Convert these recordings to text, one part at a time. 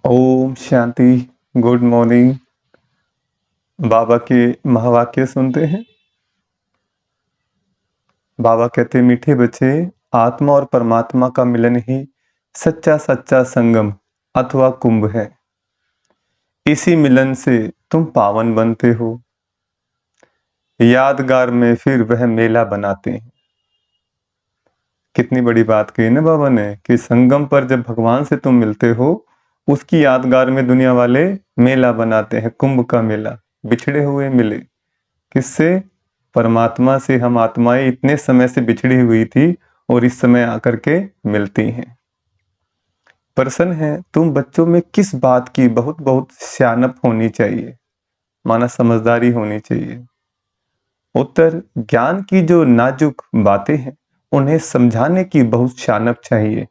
Om Shanti. Good morning. बाबा के महावाक्य सुनते हैं। बाबा कहते, मीठे बच्चे, आत्मा और परमात्मा का मिलन ही सच्चा सच्चा संगम अथवा कुंभ है। इसी मिलन से तुम पावन बनते हो। यादगार में फिर वह मेला बनाते हैं। कितनी बड़ी बात कही ना बाबा ने कि संगम पर जब भगवान से तुम मिलते हो, उसकी यादगार में दुनिया वाले मेला बनाते हैं, कुंभ का मेला। बिछड़े हुए मिले किससे? परमात्मा से। हम आत्माएं इतने समय से बिछड़ी हुई थी और इस समय आकर के मिलती हैं। प्रश्न है, तुम बच्चों में किस बात की बहुत बहुत सियानप होनी चाहिए, माना समझदारी होनी चाहिए? उत्तर, ज्ञान की जो नाजुक बातें हैं उन्हें समझाने की बहुत सियानप चाहिए।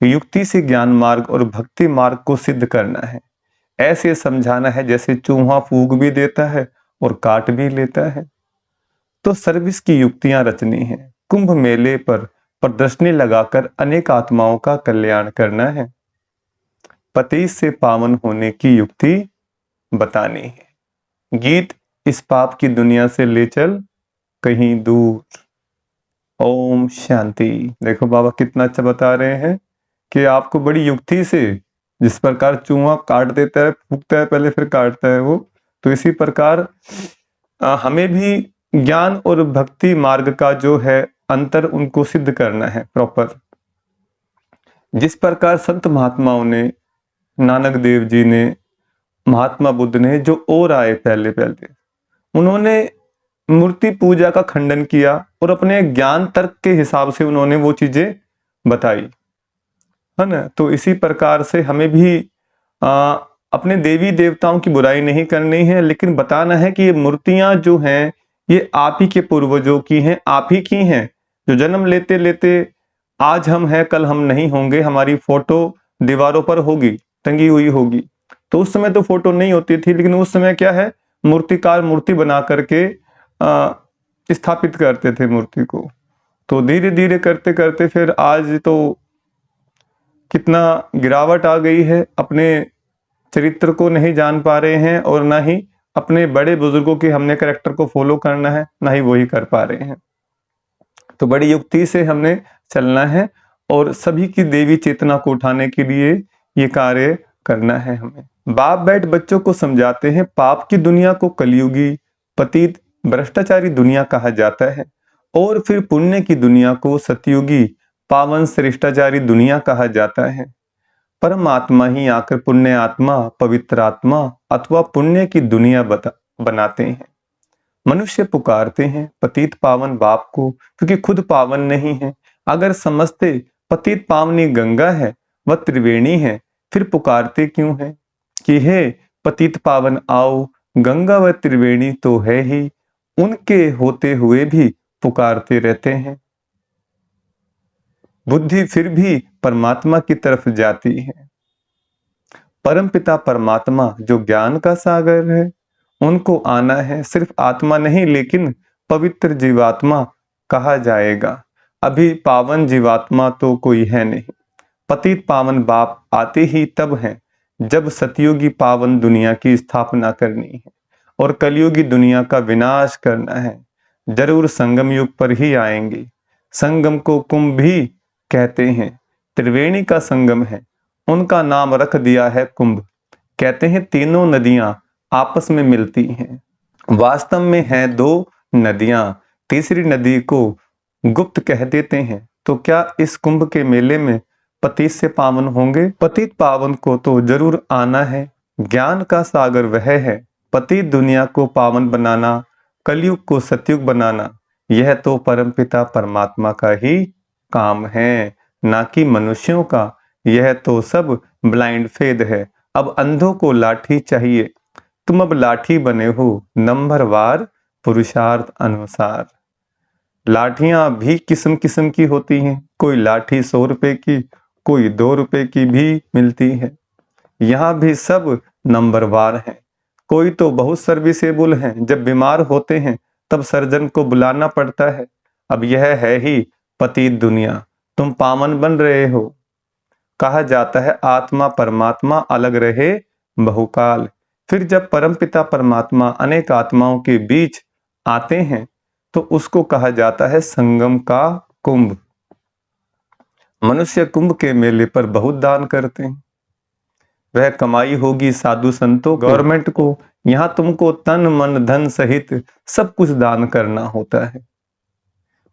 युक्ति से ज्ञान मार्ग और भक्ति मार्ग को सिद्ध करना है। ऐसे समझाना है जैसे चूहा फूंक भी देता है और काट भी लेता है। तो सर्विस की युक्तियां रचनी है। कुंभ मेले पर प्रदर्शनी लगाकर अनेक आत्माओं का कल्याण करना है। पति से पावन होने की युक्ति बतानी है। गीत, इस पाप की दुनिया से ले चल कहीं दूर। ओम शांति। देखो बाबा कितना अच्छा बता रहे हैं कि आपको बड़ी युक्ति से, जिस प्रकार चूहा काट देता है, फूंकता है पहले फिर काटता है वो, तो इसी प्रकार हमें भी ज्ञान और भक्ति मार्ग का जो है अंतर उनको सिद्ध करना है प्रॉपर। जिस प्रकार संत महात्माओं ने, नानक देव जी ने, महात्मा बुद्ध ने, जो और आए पहले पहले, उन्होंने मूर्ति पूजा का खंडन किया और अपने ज्ञान तर्क के हिसाब से उन्होंने वो चीजें बताई, है ना। तो इसी प्रकार से हमें भी अपने देवी देवताओं की बुराई नहीं करनी है, लेकिन बताना है कि ये मूर्तियां जो हैं ये आप ही के पूर्वजों की हैं, आप ही की हैं। जो जन्म लेते लेते आज हम हैं कल हम नहीं होंगे। हमारी फोटो दीवारों पर होगी, टंगी हुई होगी। तो उस समय तो फोटो नहीं होती थी, लेकिन उस समय क्या है, मूर्तिकार मूर्ति बना करके स्थापित करते थे मूर्ति को। तो धीरे धीरे करते करते फिर आज तो कितना गिरावट आ गई है। अपने चरित्र को नहीं जान पा रहे हैं और ना ही अपने बड़े बुजुर्गों के हमने कैरेक्टर को फॉलो करना है, ना ही वही कर पा रहे हैं। तो बड़ी युक्ति से हमने चलना है और सभी की देवी चेतना को उठाने के लिए ये कार्य करना है हमें। बाप बैठ बच्चों को समझाते हैं, पाप की दुनिया को कलयुगी, पतित, भ्रष्टाचारी दुनिया कहा जाता है और फिर पुण्य की दुनिया को सतयुगी, पावन, श्रेष्ठाचारी दुनिया कहा जाता है। परमात्मा ही आकर पुण्य आत्मा, पवित्र आत्मा अथवा पुण्य की दुनिया बनाते हैं। मनुष्य पुकारते हैं पतित पावन बाप को, क्योंकि खुद पावन नहीं है। अगर समझते पतित पावनी गंगा है, वह त्रिवेणी है, फिर पुकारते क्यों है कि हे पतित पावन आओ, गंगा व त्रिवेणी तो है ही, उनके होते हुए भी पुकारते रहते हैं। बुद्धि फिर भी परमात्मा की तरफ जाती है। परमपिता परमात्मा जो ज्ञान का सागर है, उनको आना है। सिर्फ आत्मा नहीं लेकिन पवित्र जीवात्मा कहा जाएगा। अभी पावन जीवात्मा तो कोई है नहीं। पतित पावन बाप आते ही तब हैं जब सतयुगी पावन दुनिया की स्थापना करनी है और कलयुगी दुनिया का विनाश करना है। जरूर संगम युग पर ही आएंगे। संगम को कुंभ भी कहते हैं, त्रिवेणी का संगम है, उनका नाम रख दिया है कुंभ। कहते हैं तीनों नदियां आपस में मिलती हैं, वास्तव में है दो नदियां, तीसरी नदी को गुप्त कह देते हैं। तो क्या इस कुंभ के मेले में पतित से पावन होंगे? पतित पावन को तो जरूर आना है। ज्ञान का सागर वह है। पतित दुनिया को पावन बनाना, कलयुग को सतयुग बनाना, यह तो परमपिता परमात्मा का ही काम है, ना कि मनुष्यों का। यह तो सब ब्लाइंड फेद है। अब अंधों को लाठी चाहिए। तुम अब लाठी बने हो, नंबरवार पुरुषार्थ अनुसार। लाठियां भी किस्म किस्म की होती हैं। कोई लाठी 100 रुपए की, कोई 2 रुपए की भी मिलती है। यहाँ भी सब नंबरवार हैं। कोई तो बहुत सर्विसेबल हैं, जब बीमार होते हैं तब सर्जन को बुलाना पड़ता है। अब यह है ही पतित दुनिया। तुम पावन बन रहे हो, कहा जाता है आत्मा परमात्मा अलग रहे बहुकाल। फिर जब परमपिता परमात्मा अनेक आत्माओं के बीच आते हैं तो उसको कहा जाता है संगम का कुंभ। मनुष्य कुंभ के मेले पर बहुत दान करते हैं। वह कमाई होगी साधु संतों गवर्नमेंट को, यहां तुमको तन मन धन सहित सब कुछ दान करना होता है।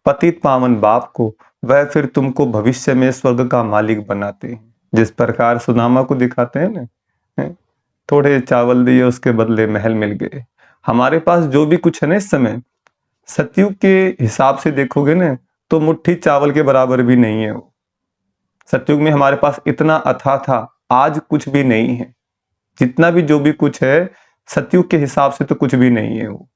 पतित पावन बाप को वह फिर तुमको भविष्य में स्वर्ग का मालिक बनाते हैं। जिस प्रकार सुदामा को दिखाते हैं ना, थोड़े चावल दिए उसके बदले महल मिल गए। हमारे पास जो भी कुछ है ना इस समय, सतयुग के हिसाब से देखोगे ना तो मुट्ठी चावल के बराबर भी नहीं है वो। सतयुग में हमारे पास इतना अथाह था, आज कुछ भी नहीं है। जितना भी जो भी कुछ है सतयुग के हिसाब से तो कुछ भी नहीं है वो।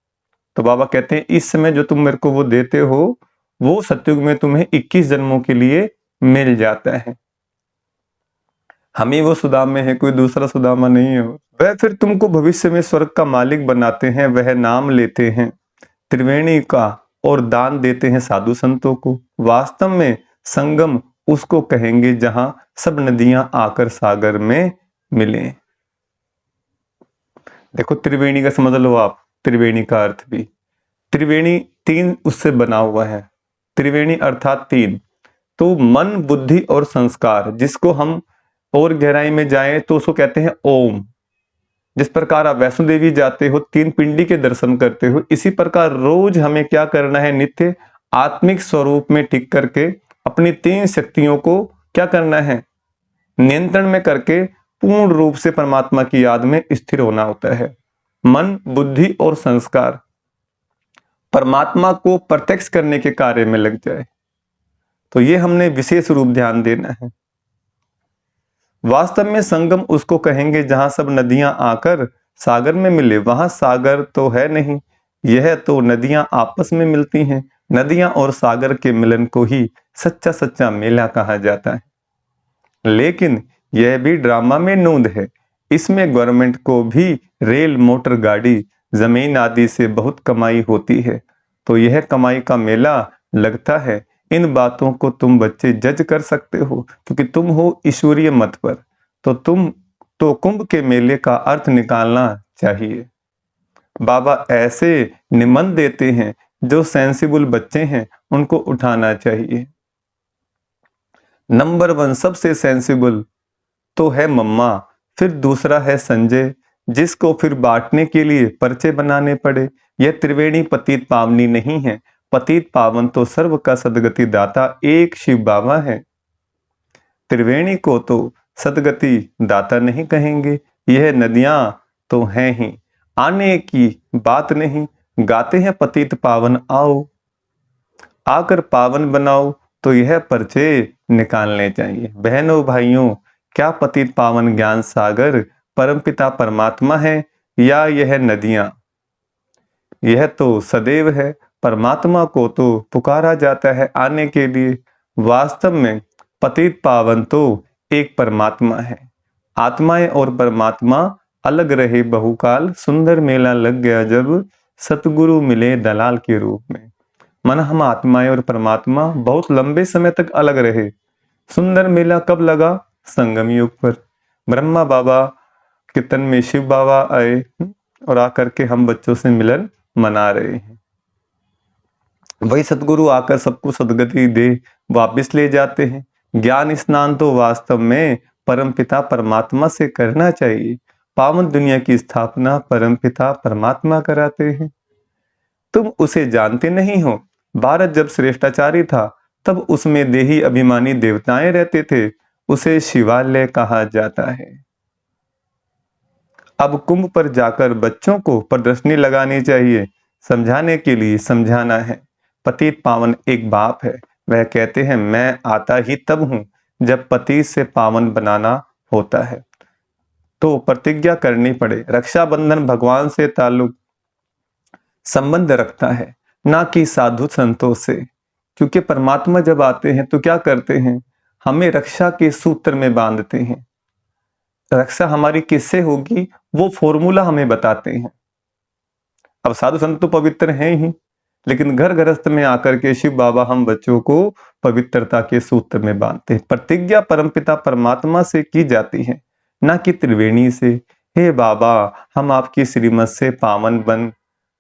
तो बाबा कहते हैं इस समय जो तुम मेरे को वो देते हो वो सतयुग में तुम्हें 21 जन्मों के लिए मिल जाता है। हम ही वो सुदामा में है, कोई दूसरा सुदामा नहीं है। वह फिर तुमको भविष्य में स्वर्ग का मालिक बनाते हैं। वह नाम लेते हैं त्रिवेणी का और दान देते हैं साधु संतों को। वास्तव में संगम उसको कहेंगे जहां सब नदियां आकर सागर में मिले। देखो त्रिवेणी का समझ लो आप, त्रिवेणी का अर्थ भी, त्रिवेणी तीन उससे बना हुआ है। त्रिवेणी अर्थात तीन, तो मन बुद्धि और संस्कार, जिसको हम और गहराई में जाएं तो उसको कहते हैं ओम। जिस प्रकार आप वैष्णो देवी जाते हो, तीन पिंडी के दर्शन करते हो, इसी प्रकार रोज हमें क्या करना है, नित्य आत्मिक स्वरूप में टिक करके अपनी तीन शक्तियों को क्या करना है, नियंत्रण में करके पूर्ण रूप से परमात्मा की याद में स्थिर होना होता है। मन बुद्धि और संस्कार परमात्मा को प्रत्यक्ष करने के कार्य में लग जाए, तो ये हमने विशेष रूप ध्यान देना है। वास्तव में संगम उसको कहेंगे जहां सब नदियां आकर सागर में मिले। वहां सागर तो है नहीं, यह तो नदियां आपस में मिलती हैं। नदियां और सागर के मिलन को ही सच्चा सच्चा मेला कहा जाता है। लेकिन यह भी ड्रामा में नूंद है। इसमें गवर्नमेंट को भी रेल मोटर गाड़ी जमीन आदि से बहुत कमाई होती है, तो यह कमाई का मेला लगता है। इन बातों को तुम बच्चे जज कर सकते हो क्योंकि तुम हो ईश्वरीय मत पर, तो तुम तो कुंभ के मेले का अर्थ निकालना चाहिए। बाबा ऐसे निमंत्रण देते हैं, जो सेंसिबल बच्चे हैं उनको उठाना चाहिए। नंबर 1 सबसे सेंसिबल तो है मम्मा, फिर दूसरा है संजय, जिसको फिर बांटने के लिए पर्चे बनाने पड़े। यह त्रिवेणी पतित पावनी नहीं है। पतित पावन तो सर्व का सदगति दाता एक शिव बाबा है। त्रिवेणी को तो सदगति दाता नहीं कहेंगे। यह नदियां तो हैं ही, आने की बात नहीं। गाते हैं पतित पावन आओ, आकर पावन बनाओ, तो यह पर्चे निकालने चाहिए। बहनों भाइयों, क्या पतित पावन ज्ञान सागर परमपिता परमात्मा है या यह नदियां? यह तो सदैव है। परमात्मा को तो पुकारा जाता है आने के लिए। वास्तव में पतित पावन तो एक परमात्मा है। आत्माएं और परमात्मा अलग रहे बहुकाल। सुंदर मेला लग गया जब सतगुरु मिले दलाल के रूप में। मन हम आत्माएं और परमात्मा बहुत लंबे समय तक अलग रहे। सुंदर मेला कब लगा? संगम युग पर। ब्रह्मा बाबा के तन में शिव बाबा आए और आकर के हम बच्चों से मिलन मना रहे हैं। वही सतगुरु आकर सबको सदगति दे वापस ले जाते हैं। ज्ञान स्नान तो वास्तव में परमपिता परमात्मा से करना चाहिए। पावन दुनिया की स्थापना परमपिता परमात्मा कराते हैं। तुम उसे जानते नहीं हो। भारत जब श्रेष्ठाचारी था तब उसमें देही अभिमानी देवताएं रहते थे, उसे शिवालय कहा जाता है। अब कुंभ पर जाकर बच्चों को प्रदर्शनी लगानी चाहिए, समझाने के लिए समझाना है। पतित पावन एक बाप है, वह कहते हैं मैं आता ही तब हूं जब पति से पावन बनाना होता है, तो प्रतिज्ञा करनी पड़े। रक्षाबंधन भगवान से ताल्लुक संबंध रखता है, ना कि साधु संतों से। क्योंकि परमात्मा जब आते हैं तो क्या करते हैं, हमें रक्षा के सूत्र में बांधते हैं। रक्षा हमारी किससे होगी वो फॉर्मूला हमें बताते हैं। अब साधु संत तो पवित्र हैं ही, लेकिन घर गृहस्थ में आकर के शिव बाबा हम बच्चों को पवित्रता के सूत्र में बांधते हैं। प्रतिज्ञा परमपिता परमात्मा से की जाती है, ना कि त्रिवेणी से। हे बाबा, हम आपकी श्रीमत से पावन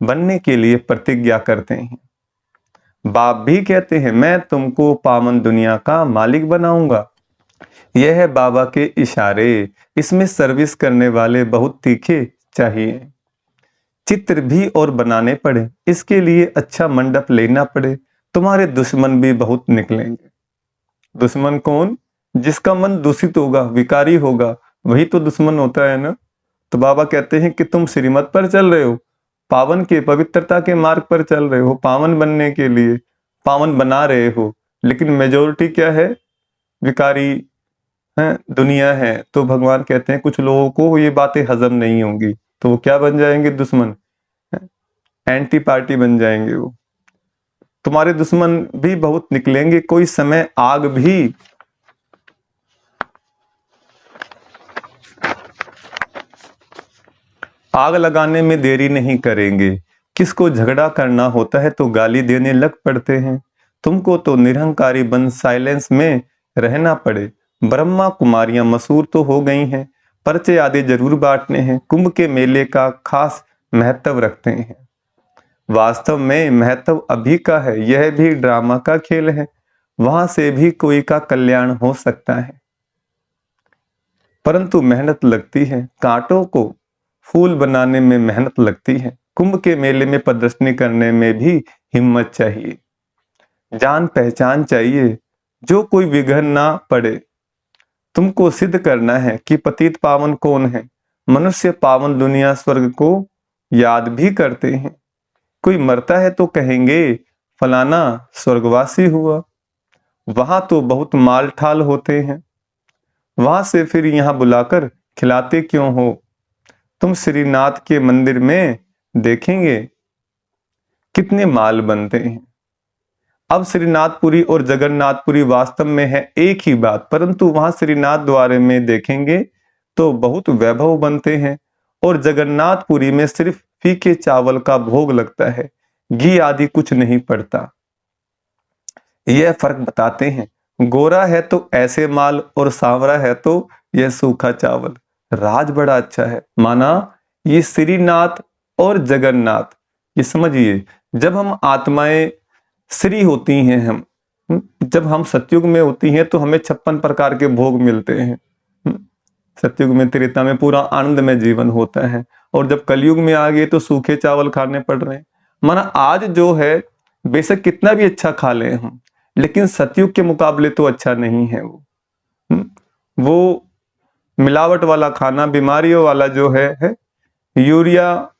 बनने के लिए प्रतिज्ञा करते हैं। बाप भी कहते हैं मैं तुमको पावन दुनिया का मालिक बनाऊंगा। यह है बाबा के इशारे। इसमें सर्विस करने वाले बहुत तीखे चाहिए। चित्र भी और बनाने पड़े, इसके लिए अच्छा मंडप लेना पड़े। तुम्हारे दुश्मन भी बहुत निकलेंगे। दुश्मन कौन? जिसका मन दूषित होगा, विकारी होगा, वही तो दुश्मन होता है ना। तो बाबा कहते हैं कि तुम श्रीमत पर चल रहे हो, पावन के पवित्रता के मार्ग पर चल रहे हो, पावन बनने के लिए पावन बना रहे हो, लेकिन मेजोरिटी क्या है? विकारी है, दुनिया है। तो भगवान कहते हैं कुछ लोगों को ये बातें हजम नहीं होंगी, तो वो क्या बन जाएंगे? दुश्मन, एंटी पार्टी बन जाएंगे। वो तुम्हारे दुश्मन भी बहुत निकलेंगे। कोई समय आग लगाने में देरी नहीं करेंगे। किसको झगड़ा करना होता है तो गाली देने लग पड़ते हैं। तुमको तो निरहंकारी बन साइलेंस में रहना पड़े। ब्रह्मा कुमारियां मशहूर तो हो गई हैं, पर्चे आदि जरूर बांटने हैं। कुंभ के मेले का खास महत्व रखते हैं। वास्तव में महत्व अभी का है, यह भी ड्रामा का खेल है। वहां से भी कोई का कल्याण हो सकता है, परंतु मेहनत लगती है। कांटों को फूल बनाने में मेहनत लगती है। कुंभ के मेले में प्रदर्शनी करने में भी हिम्मत चाहिए, जान पहचान चाहिए, जो कोई विघ्न ना पड़े। तुमको सिद्ध करना है कि पतित पावन कौन है। मनुष्य पावन दुनिया स्वर्ग को याद भी करते हैं। कोई मरता है तो कहेंगे फलाना स्वर्गवासी हुआ। वहां तो बहुत माल ठाल होते हैं, वहां से फिर यहां बुलाकर खिलाते क्यों हो? तुम श्रीनाथ के मंदिर में देखेंगे कितने माल बनते हैं। अब श्रीनाथपुरी और जगन्नाथपुरी वास्तव में है एक ही बात, परंतु वहां श्रीनाथ द्वारे में देखेंगे तो बहुत वैभव बनते हैं, और जगन्नाथपुरी में सिर्फ फीके चावल का भोग लगता है, घी आदि कुछ नहीं पड़ता। यह फर्क बताते हैं। गोरा है तो ऐसे माल, और सांवरा है तो यह सूखा चावल। राज बड़ा अच्छा है। माना ये श्रीनाथ और जगन्नाथ, ये समझिए, जब हम आत्माएं श्री होती हैं, जब हम सतयुग में होती हैं तो हमें 56 प्रकार के भोग मिलते हैं। सतयुग में, त्रेता में पूरा आनंद में जीवन होता है, और जब कलयुग में आ गए तो सूखे चावल खाने पड़ रहे हैं। माना आज जो है बेशक कितना भी अच्छा खा ले हम, लेकिन सतयुग के मुकाबले तो अच्छा नहीं है। वो मिलावट वाला खाना, बीमारियों वाला जो है यूरिया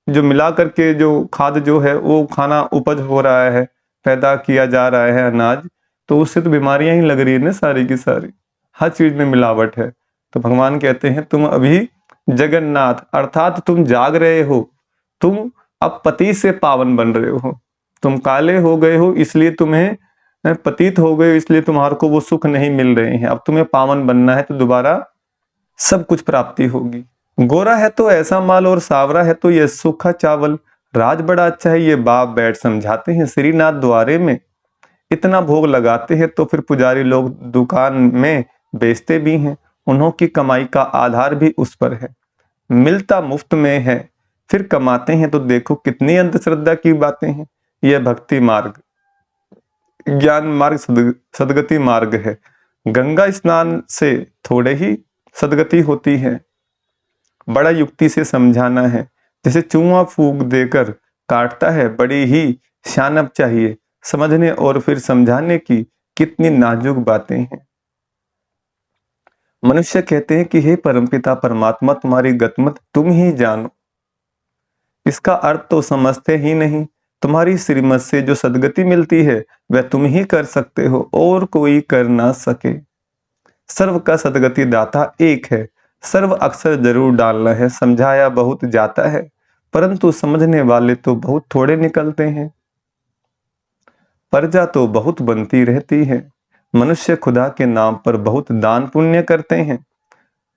जो मिला करके जो खाद जो है वो खाना उपज हो रहा है, पैदा किया जा रहा है अनाज, तो उससे तो बीमारियां ही लग रही है ना सारी की सारी। हर चीज में मिलावट है। तो भगवान कहते हैं तुम अभी जगन्नाथ, अर्थात तुम जाग रहे हो, तुम अब पति से पावन बन रहे हो। तुम काले हो गए हो इसलिए तुम्हें पतित हो गए, इसलिए तुम्हारे को वो सुख नहीं मिल रहे हैं। अब तुम्हें पावन बनना है तो दोबारा सब कुछ प्राप्ति होगी। गोरा है तो ऐसा माल, और सावरा है तो यह सूखा चावल। राज बड़ा अच्छा है, ये बाप बैठ समझाते हैं। श्रीनाथ द्वारे में इतना भोग लगाते हैं तो फिर पुजारी लोग दुकान में बेचते भी हैं। उन्हों की कमाई का आधार भी उस पर है। मिलता मुफ्त में है, फिर कमाते हैं। तो देखो कितनी अंधश्रद्धा की बातें हैं। यह भक्ति मार्ग, ज्ञान मार्ग, सदगति मार्ग है। गंगा स्नान से थोड़े ही सदगति होती है, बड़ा युक्ति से समझाना है। जैसे चूहा फूंक देकर काटता है, बड़ी ही शानब चाहिए समझने और फिर समझाने की। कितनी नाजुक बातें हैं। मनुष्य कहते हैं कि हे परमपिता परमात्मा, तुम्हारी गतमत तुम ही जानो। इसका अर्थ तो समझते ही नहीं। तुम्हारी श्रीमत से जो सदगति मिलती है वह तुम ही कर सकते हो, और कोई कर ना सके। सर्व का सदगति दाता एक है। सर्व अक्षर जरूर डालना है। समझाया बहुत जाता है, परंतु समझने वाले तो बहुत थोड़े निकलते हैं। प्रजा तो बहुत बनती रहती है। मनुष्य खुदा के नाम पर बहुत दान पुण्य करते हैं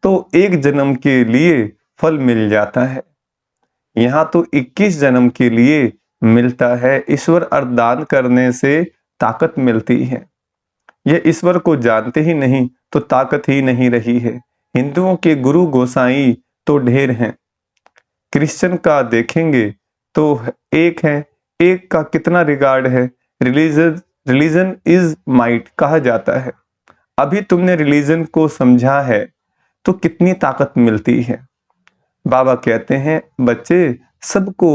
तो एक जन्म के लिए फल मिल जाता है। यहाँ तो 21 जन्म के लिए मिलता है। ईश्वर अर्दान करने से ताकत मिलती है। यह ईश्वर को जानते ही नहीं तो ताकत ही नहीं रही है। हिंदुओं के गुरु गोसाई तो ढेर हैं, क्रिश्चियन का देखेंगे तो एक है, एक का कितना रिगार्ड है। रिलीजन इज माइट कहा जाता है। अभी तुमने रिलीजन को समझा है तो कितनी ताकत मिलती है। बाबा कहते हैं बच्चे सबको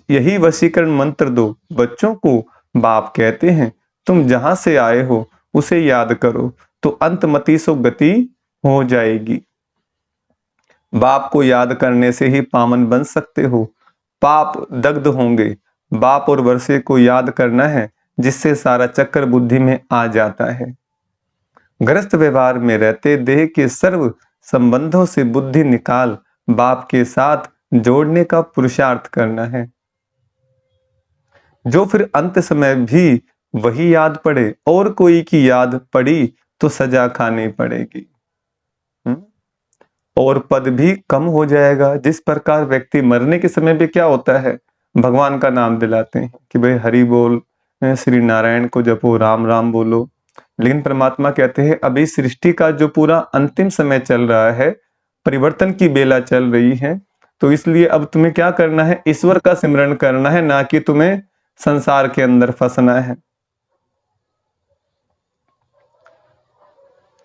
यही वशीकरण मंत्र दो। बच्चों को बाप कहते हैं तुम जहां से आए हो उसे याद करो तो अंतमति सो गति हो जाएगी। बाप को याद करने से ही पावन बन सकते हो, पाप दग्ध होंगे। बाप और वर्षे को याद करना है जिससे सारा चक्कर बुद्धि में आ जाता है। ग्रस्त व्यवहार में रहते देह के सर्व संबंधों से बुद्धि निकाल बाप के साथ जोड़ने का पुरुषार्थ करना है। जो फिर अंत समय भी वही याद पड़े और कोई की याद पड़ी तो सजा खानी पड़ेगी और पद भी कम हो जाएगा। जिस प्रकार व्यक्ति मरने के समय भी क्या होता है, भगवान का नाम दिलाते हैं कि भाई हरि बोल, श्री नारायण को जपो, राम राम बोलो। लेकिन परमात्मा कहते हैं अभी सृष्टि का जो पूरा अंतिम समय चल रहा है, परिवर्तन की बेला चल रही है, तो इसलिए अब तुम्हें क्या करना है, ईश्वर का सिमरन करना है, ना कि तुम्हें संसार के अंदर फंसना है।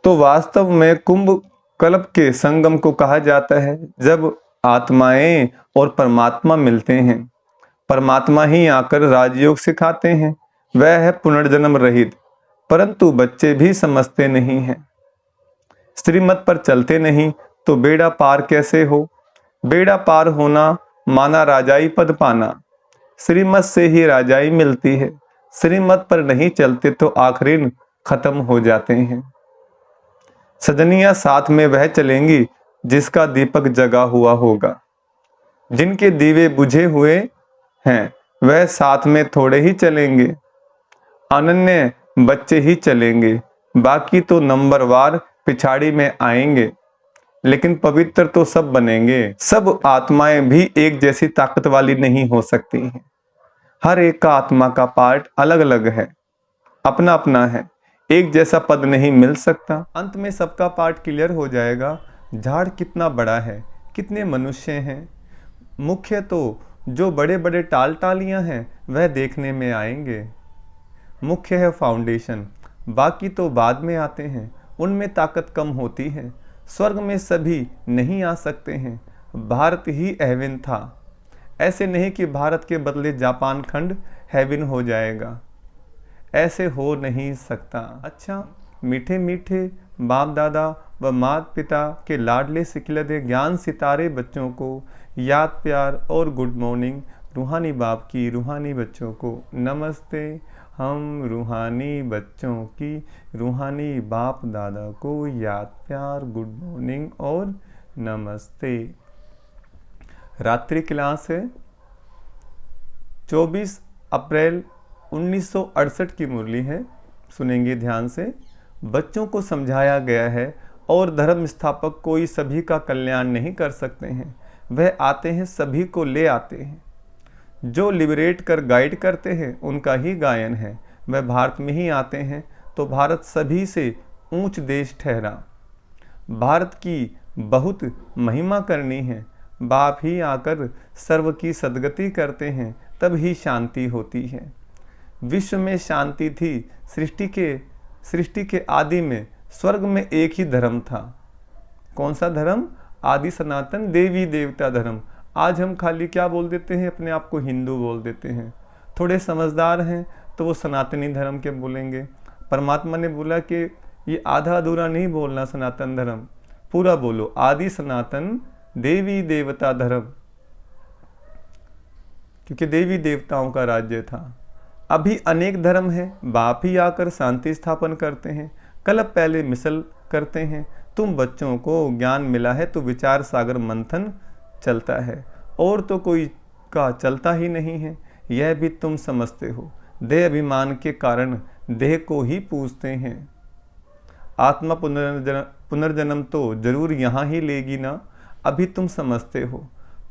तो वास्तव में कुंभ कल्प के संगम को कहा जाता है जब आत्माएं और परमात्मा मिलते हैं। परमात्मा ही आकर राजयोग सिखाते हैं, वह है पुनर्जन्म रहित। परंतु बच्चे भी समझते नहीं हैं, श्रीमत पर चलते नहीं तो बेड़ा पार कैसे हो। बेड़ा पार होना माना राजाई पद पाना। श्रीमत से ही राजाई मिलती है, श्रीमत पर नहीं चलते तो आखिरीन खत्म हो जाते हैं। सजनियां साथ में वह चलेंगी जिसका दीपक जगा हुआ होगा। जिनके दीवे बुझे हुए हैं वह साथ में थोड़े ही चलेंगे। अनन्य बच्चे ही चलेंगे, बाकी तो नंबरवार पिछाड़ी में आएंगे। लेकिन पवित्र तो सब बनेंगे। सब आत्माएं भी एक जैसी ताकत वाली नहीं हो सकती हैं। हर एक का आत्मा का पार्ट अलग अलग है, अपना अपना है, एक जैसा पद नहीं मिल सकता। अंत में सबका पार्ट क्लियर हो जाएगा। झाड़ कितना बड़ा है, कितने मनुष्य हैं। मुख्य तो जो बड़े बड़े टाल टालियां हैं वह देखने में आएंगे। मुख्य है फाउंडेशन, बाकी तो बाद में आते हैं, उनमें ताकत कम होती है। स्वर्ग में सभी नहीं आ सकते हैं, भारत ही हेवन था। ऐसे नहीं कि भारत के बदले जापान खंड हेवन हो जाएगा, ऐसे हो नहीं सकता। अच्छा, मीठे मीठे बाप दादा व माता पिता के लाडले सिकलदे ज्ञान सितारे बच्चों को याद प्यार और गुड मॉर्निंग। रूहानी बाप की रूहानी बच्चों को नमस्ते। हम रूहानी बच्चों की रूहानी बाप दादा को याद प्यार, गुड मॉर्निंग और नमस्ते। रात्रि क्लास है 24 अप्रैल 1968 की मुरली है, सुनेंगे ध्यान से। बच्चों को समझाया गया है और धर्म स्थापक कोई सभी का कल्याण नहीं कर सकते हैं, वह आते हैं सभी को ले आते हैं। जो लिबरेट कर गाइड करते हैं उनका ही गायन है। वह भारत में ही आते हैं तो भारत सभी से ऊंच देश ठहरा। भारत की बहुत महिमा करनी है, बाप ही आकर सर्व की सद्गति करते हैं, तब ही शांति होती है। विश्व में शांति थी, सृष्टि के आदि में स्वर्ग में एक ही धर्म था। कौन सा धर्म? आदि सनातन देवी देवता धर्म। आज हम खाली क्या बोल देते हैं, अपने आप को हिंदू बोल देते हैं। थोड़े समझदार हैं तो वो सनातनी धर्म के बोलेंगे। परमात्मा ने बोला कि ये आधा अधूरा नहीं बोलना सनातन धर्म, पूरा बोलो आदि सनातन देवी देवता धर्म, क्योंकि देवी देवताओं का राज्य था। अभी अनेक धर्म है, बाप ही आकर शांति स्थापन करते हैं, कल्प पहले मिसल करते हैं। तुम बच्चों को ज्ञान मिला है तो विचार सागर मंथन चलता है, और तो कोई का चलता ही नहीं है, यह भी तुम समझते हो। देह अभिमान के कारण देह को ही पूजते हैं। आत्मा पुनर्जन्म तो जरूर यहाँ ही लेगी ना, अभी तुम समझते हो।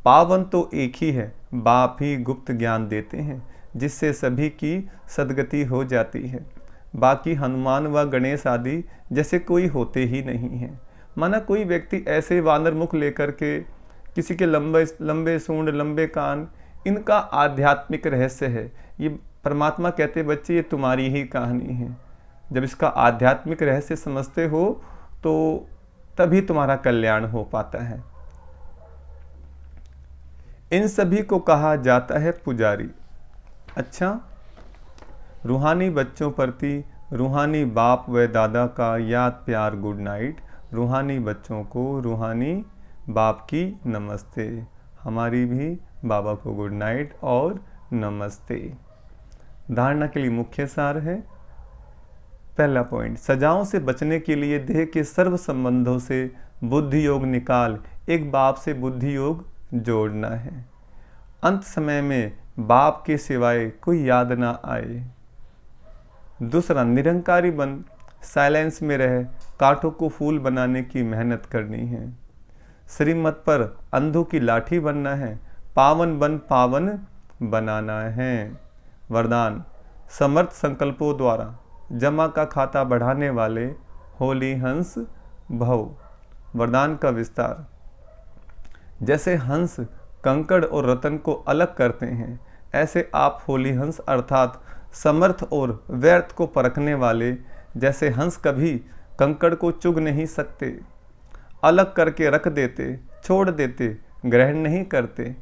पावन तो एक ही है, बाप ही गुप्त ज्ञान देते हैं, जिससे सभी की सद्गति हो जाती है। बाकी हनुमान व गणेश आदि जैसे कोई होते ही नहीं हैं। माना कोई व्यक्ति ऐसे वानर मुख लेकर के, किसी के लंबे लंबे सूंड, लंबे कान, इनका आध्यात्मिक रहस्य है। ये परमात्मा कहते बच्चे ये तुम्हारी ही कहानी है। जब इसका आध्यात्मिक रहस्य समझते हो तो तभी तुम्हारा कल्याण हो पाता है। इन सभी को कहा जाता है पुजारी। अच्छा, रूहानी बच्चों प्रति रूहानी बाप व दादा का याद प्यार गुड नाइट। रूहानी बच्चों को रूहानी बाप की नमस्ते। हमारी भी बाबा को गुड नाइट और नमस्ते। धारणा के लिए मुख्य सार है। पहला पॉइंट, सजाओं से बचने के लिए देह के सर्व संबंधों से बुद्धि योग निकाल एक बाप से बुद्धि योग जोड़ना है। अंत समय में बाप के सिवाय कोई याद ना आए। दूसरा, निरंकारी बन, साइलेंस में रह, कांटों को फूल बनाने की मेहनत करनी है। श्रीमत पर अंधों की लाठी बनना है, पावन बन पावन बनाना है। वरदान, समर्थ संकल्पों द्वारा जमा का खाता बढ़ाने वाले होली हंस भव। वरदान का विस्तार, जैसे हंस कंकड़ और रतन को अलग करते हैं, ऐसे आप होली हंस अर्थात समर्थ और व्यर्थ को परखने वाले, जैसे हंस कभी कंकड़ को चुग नहीं सकते, अलग करके रख देते, छोड़ देते, ग्रहण नहीं करते,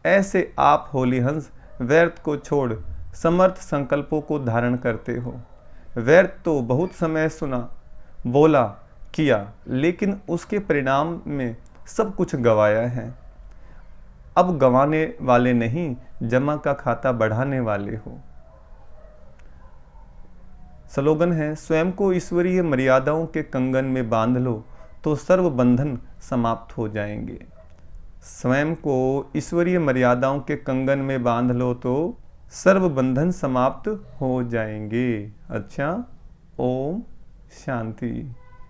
ऐसे आप होली हंस व्यर्थ को छोड़ समर्थ संकल्पों को धारण करते हो। व्यर्थ तो बहुत समय सुना, बोला, किया, लेकिन उसके परिणाम में सब कुछ गंवाया है। अब गंवाने वाले नहीं, जमा का खाता बढ़ाने वाले हो। स्लोगन है, स्वयं को ईश्वरीय मर्यादाओं के कंगन में बांध लो तो सर्व बंधन समाप्त हो जाएंगे। स्वयं को ईश्वरीय मर्यादाओं के कंगन में बांध लो तो सर्व बंधन समाप्त हो जाएंगे। अच्छा, ओम शांति।